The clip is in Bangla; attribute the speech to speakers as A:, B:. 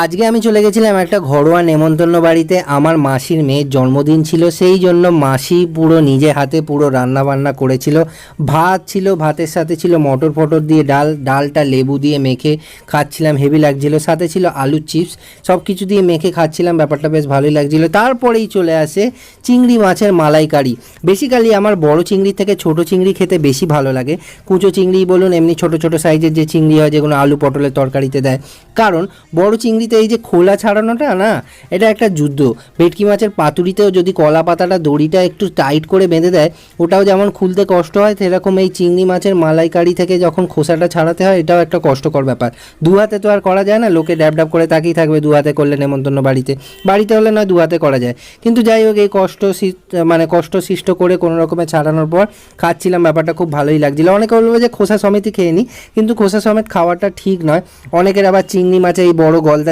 A: আজকে আমি চলে গেছিলাম একটা ঘরোয়া নেমন্তন্ন বাড়িতে। আমার মাসির মেয়ের জন্মদিন ছিল, সেই জন্য মাসি পুরো নিজে হাতে পুরো রান্না বান্না করেছিল। ভাত ছিল, ভাতের সাথে ছিল মটর ফটর দিয়ে ডাল, ডালটা লেবু দিয়ে মেখে খাচ্ছিলাম, হেভি লাগছিল। সাথে ছিল আলুর চিপস, সব কিছু দিয়ে মেখে খাচ্ছিলাম, ব্যাপারটা বেশ ভালোই লাগছিল। তারপরেই চলে আসে চিংড়ি মাছের মালাইকারি। বেসিক্যালি আমার বড় চিংড়ির থেকে ছোট চিংড়ি খেতে বেশি ভালো লাগে। কুচো চিংড়ি বলুন, এমনি ছোট ছোট সাইজের যে চিংড়ি হয় যেগুলো আলু পটলের তরকারিতে দেয়। কারণ বড় চিংড়িতে এই যে খোলা ছাড়ানোটা না, এটা একটা যুদ্ধ। ভেটকি মাছের পাতুরিতেও যদি কলা পাতাটা দড়িটা একটু টাইট করে বেঁধে দেয়, ওটাও যেমন খুলতে কষ্ট হয়, সেরকম এই চিংড়ি মাছের মালাইকারি থেকে যখন খোসাটা ছাড়াতে হয়, এটাও একটা কষ্টকর ব্যাপার। দু হাতে তো আর করা যায় না, লোকে ড্যাব ড্যাব করে তাকিয়ে থাকবে দু হাতে করলে নেমন্তন্ন বাড়িতে। বাড়িতে হলে না দু হাতে করা যায়, কিন্তু যাই হোক এই কষ্ট সৃষ্ট করে কোনো রকমে ছাড়ানোর পর খাচ্ছিলাম, ব্যাপারটা খুব ভালোই লাগছিল। অনেকে বলবে যে খোসা সমেতই খেয়ে নিই, কিন্তু খোসা সমেত খাওয়াটা ঠিক নয়। অনেকের আবার চিংড়ি মাছে এই বড় গলদা